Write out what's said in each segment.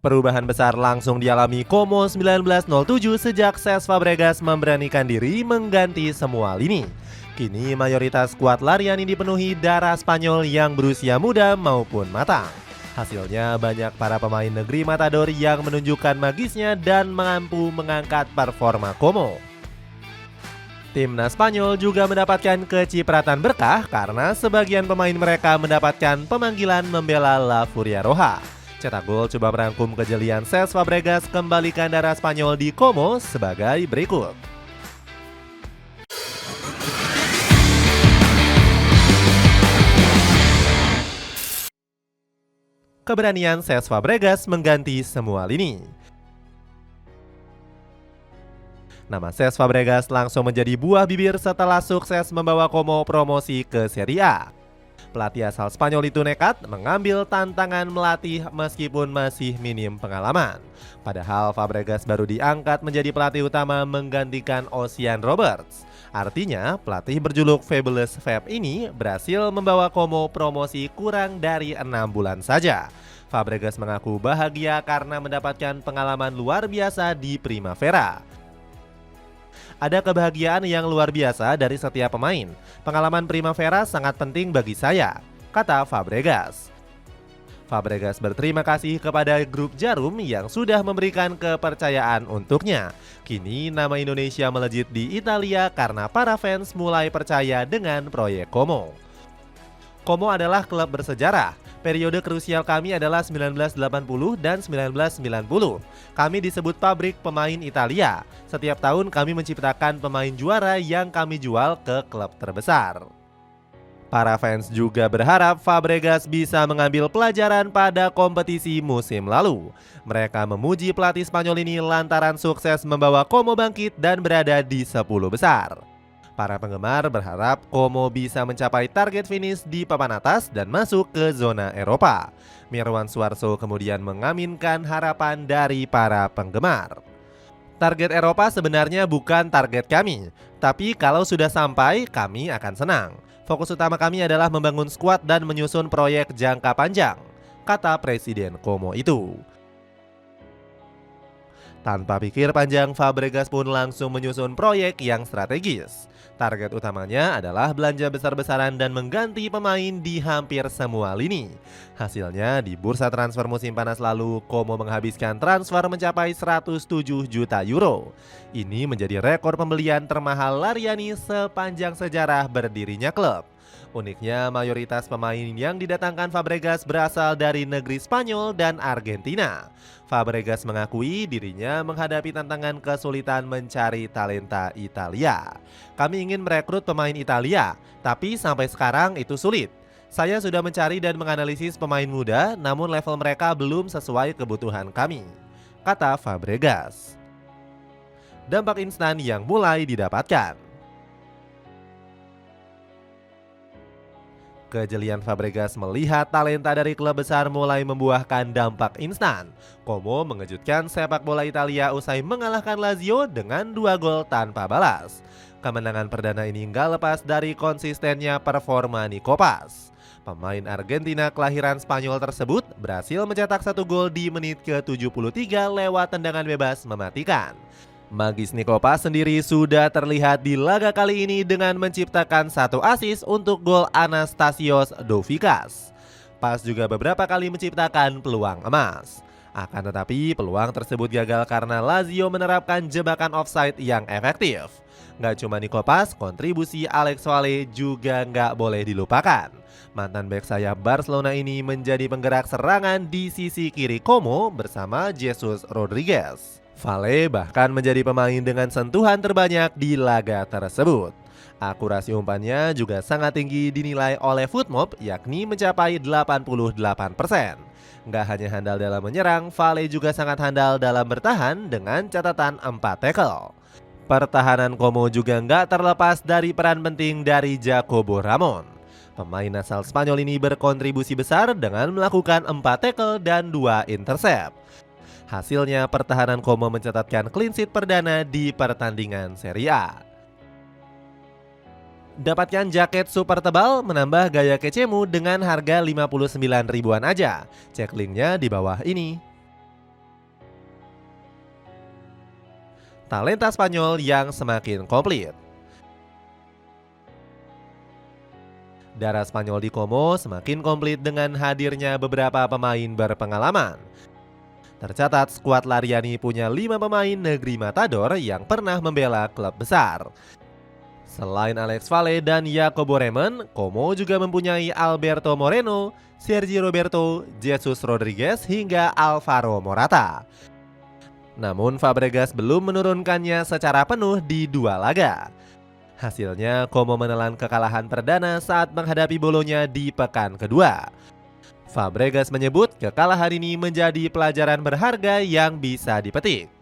Perubahan besar langsung dialami Como 1907 sejak Cesc Fabregas memberanikan diri mengganti semua lini. Kini mayoritas skuad Lariani dipenuhi darah Spanyol yang berusia muda maupun matang. Hasilnya banyak para pemain negeri Matador yang menunjukkan magisnya dan mampu mengangkat performa Como. Timnas Spanyol juga mendapatkan kecipratan berkah karena sebagian pemain mereka mendapatkan pemanggilan membela La Furia Roja. Cetak Gol coba merangkum kejelian Cesc Fabregas kembalikan darah Spanyol di Como sebagai berikut. Keberanian Cesc Fabregas mengganti semua lini. Nama Cesc Fabregas langsung menjadi buah bibir setelah sukses membawa Como promosi ke Serie A. Pelatih asal Spanyol itu nekat mengambil tantangan melatih meskipun masih minim pengalaman. Padahal Fabregas baru diangkat menjadi pelatih utama menggantikan Ocean Roberts. Artinya pelatih berjuluk Fabulous Fab ini berhasil membawa Como promosi kurang dari 6 bulan saja. Fabregas mengaku bahagia karena mendapatkan pengalaman luar biasa di Primavera. Ada kebahagiaan yang luar biasa dari setiap pemain. Pengalaman Primavera sangat penting bagi saya, kata Fabregas. Fabregas berterima kasih kepada grup Jarum yang sudah memberikan kepercayaan untuknya. Kini nama Indonesia melejit di Italia karena para fans mulai percaya dengan proyek Como. Como adalah klub bersejarah. Periode krusial kami adalah 1980 dan 1990. Kami disebut pabrik pemain Italia. Setiap tahun kami menciptakan pemain juara yang kami jual ke klub terbesar. Para fans juga berharap Fabregas bisa mengambil pelajaran pada kompetisi musim lalu. Mereka memuji pelatih Spanyol ini lantaran sukses membawa Como bangkit dan berada di 10 besar. Para penggemar berharap Como bisa mencapai target finish di papan atas dan masuk ke zona Eropa. Mirwan Suarso kemudian mengaminkan harapan dari para penggemar. Target Eropa sebenarnya bukan target kami, tapi kalau sudah sampai kami akan senang. Fokus utama kami adalah membangun skuad dan menyusun proyek jangka panjang, kata Presiden Como itu. Tanpa pikir panjang, Fabregas pun langsung menyusun proyek yang strategis. Target utamanya adalah belanja besar-besaran dan mengganti pemain di hampir semua lini. Hasilnya di bursa transfer musim panas lalu, Como menghabiskan transfer mencapai 107 juta euro. Ini menjadi rekor pembelian termahal Lariani sepanjang sejarah berdirinya klub. Uniknya, mayoritas pemain yang didatangkan Fabregas berasal dari negeri Spanyol dan Argentina. Fabregas mengakui dirinya menghadapi tantangan kesulitan mencari talenta Italia. Kami ingin merekrut pemain Italia, tapi sampai sekarang itu sulit. Saya sudah mencari dan menganalisis pemain muda, namun level mereka belum sesuai kebutuhan kami, kata Fabregas. Dampak instan yang mulai didapatkan. Kejelian Fabregas melihat talenta dari klub besar mulai membuahkan dampak instan. Como mengejutkan sepak bola Italia usai mengalahkan Lazio dengan 2 gol tanpa balas. Kemenangan perdana ini nggak lepas dari konsistennya performa Nico Paz. Pemain Argentina kelahiran Spanyol tersebut berhasil mencetak 1 gol di menit ke-73 lewat tendangan bebas mematikan. Magis Nico Paz sendiri sudah terlihat di laga kali ini dengan menciptakan 1 assist untuk gol Anastasios Douvikas. Paz juga beberapa kali menciptakan peluang emas. Akan tetapi peluang tersebut gagal karena Lazio menerapkan jebakan offside yang efektif. Nggak cuma Nico Paz, kontribusi Alex Soale juga nggak boleh dilupakan. Mantan bek sayap Barcelona ini menjadi penggerak serangan di sisi kiri Como bersama Jesus Rodriguez. Vale bahkan menjadi pemain dengan sentuhan terbanyak di laga tersebut. Akurasi umpannya juga sangat tinggi dinilai oleh Footmob, yakni mencapai 88%. Nggak hanya handal dalam menyerang, Vale juga sangat handal dalam bertahan dengan catatan 4 tackle. Pertahanan Como juga nggak terlepas dari peran penting dari Jacobo Ramon. Pemain asal Spanyol ini berkontribusi besar dengan melakukan 4 tackle dan 2 intercept. Hasilnya pertahanan Como mencatatkan clean sheet perdana di pertandingan Serie A. Dapatkan jaket super tebal menambah gaya kecemu dengan harga 59 ribuan aja. Cek linknya di bawah ini. talenta Spanyol yang semakin komplit. Darah Spanyol di Como semakin komplit dengan hadirnya beberapa pemain berpengalaman. Tercatat skuad Lariani punya 5 pemain negeri Matador yang pernah membela klub besar. Selain Alex Valle dan Jacobo Remen, Como juga mempunyai Alberto Moreno, Sergi Roberto, Jesus Rodriguez hingga Alvaro Morata. Namun Fabregas belum menurunkannya secara penuh di 2 laga. Hasilnya, Como menelan kekalahan perdana saat menghadapi Bolonya di pekan kedua. Fabregas menyebut kekalahan ini menjadi pelajaran berharga yang bisa dipetik.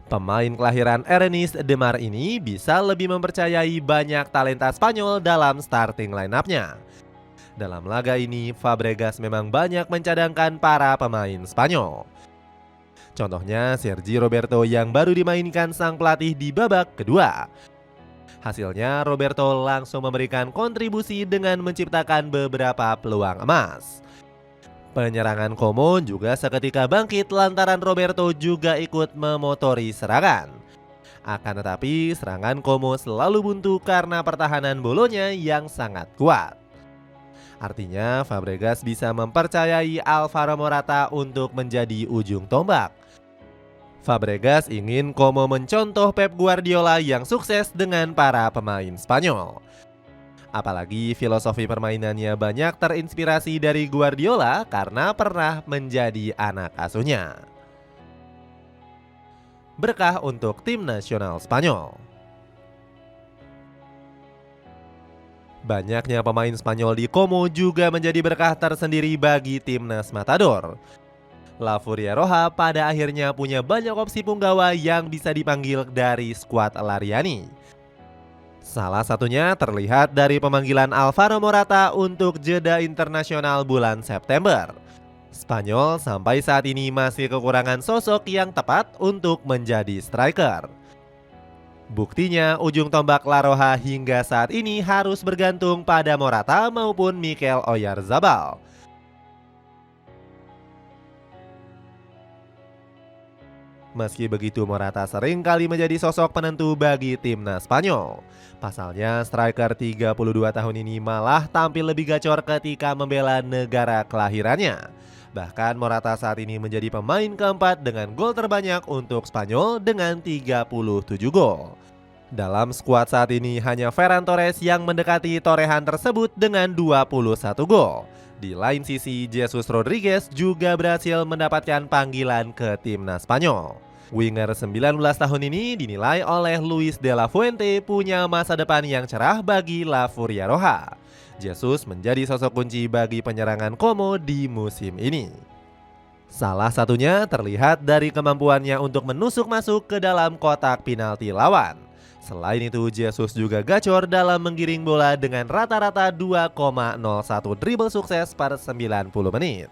Pemain kelahiran Arenys de Mar ini bisa lebih mempercayai banyak talenta Spanyol dalam starting line-up-nya. Dalam laga ini, Fabregas memang banyak mencadangkan para pemain Spanyol. Contohnya Sergi Roberto yang baru dimainkan sang pelatih di babak kedua. Hasilnya Roberto langsung memberikan kontribusi dengan menciptakan beberapa peluang emas. Penyerangan Como juga seketika bangkit lantaran Roberto juga ikut memotori serangan. Akan tetapi serangan Como selalu buntu karena pertahanan Bolonya yang sangat kuat. Artinya Fabregas bisa mempercayai Alvaro Morata untuk menjadi ujung tombak. Fabregas ingin Como mencontoh Pep Guardiola yang sukses dengan para pemain Spanyol. Apalagi filosofi permainannya banyak terinspirasi dari Guardiola karena pernah menjadi anak asuhnya. Berkah untuk tim nasional Spanyol. Banyaknya pemain Spanyol di Como juga menjadi berkah tersendiri bagi timnas Matador. La Furia Roja pada akhirnya punya banyak opsi punggawa yang bisa dipanggil dari skuad Lariani. Salah satunya terlihat dari pemanggilan Alvaro Morata untuk jeda internasional bulan September. Spanyol sampai saat ini masih kekurangan sosok yang tepat untuk menjadi striker. Buktinya ujung tombak La Roja hingga saat ini harus bergantung pada Morata maupun Mikel Oyarzabal. Meski begitu, Morata sering kali menjadi sosok penentu bagi timnas Spanyol. Pasalnya, striker 32 tahun ini malah tampil lebih gacor ketika membela negara kelahirannya. Bahkan Morata saat ini menjadi pemain keempat dengan gol terbanyak untuk Spanyol dengan 37 gol. Dalam skuad saat ini hanya Ferran Torres yang mendekati torehan tersebut dengan 21 gol. Di lain sisi, Jesus Rodriguez juga berhasil mendapatkan panggilan ke timnas Spanyol. Winger 19 tahun ini dinilai oleh Luis de la Fuente punya masa depan yang cerah bagi La Furia Roja. Jesus menjadi sosok kunci bagi penyerangan Como di musim ini. Salah satunya terlihat dari kemampuannya untuk menusuk masuk ke dalam kotak penalti lawan. Selain itu, Jesus juga gacor dalam menggiring bola dengan rata-rata 2,01 dribble sukses per 90 menit.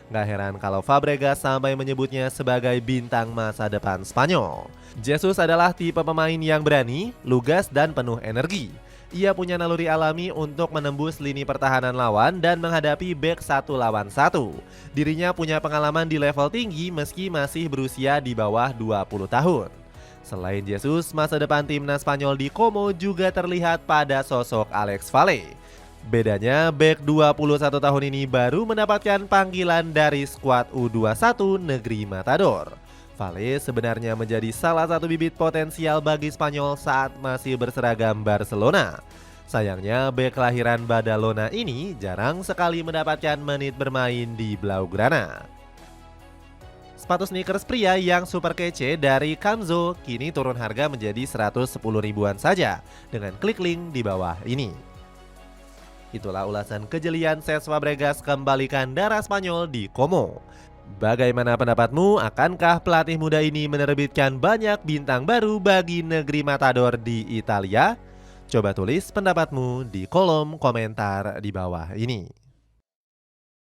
Gak heran kalau Fabregas sampai menyebutnya sebagai bintang masa depan Spanyol. Jesus adalah tipe pemain yang berani, lugas, dan penuh energi. Ia punya naluri alami untuk menembus lini pertahanan lawan dan menghadapi bek 1 lawan 1. Dirinya punya pengalaman di level tinggi meski masih berusia di bawah 20 tahun. Selain Jesus, masa depan timnas Spanyol di Como juga terlihat pada sosok Alex Valle. Bedanya, bek 21 tahun ini baru mendapatkan panggilan dari skuad U21 negeri Matador. Valle sebenarnya menjadi salah satu bibit potensial bagi Spanyol saat masih berseragam Barcelona. Sayangnya, bek kelahiran Badalona ini jarang sekali mendapatkan menit bermain di Blaugrana. Sepatu sneakers pria yang super kece dari Camzo kini turun harga menjadi 110 ribuan saja dengan klik link di bawah ini. Itulah ulasan kejelian Cesc Fabregas kembalikan darah Spanyol di Como. Bagaimana pendapatmu? Akankah pelatih muda ini menerbitkan banyak bintang baru bagi negeri Matador di Italia? Coba tulis pendapatmu di kolom komentar di bawah ini.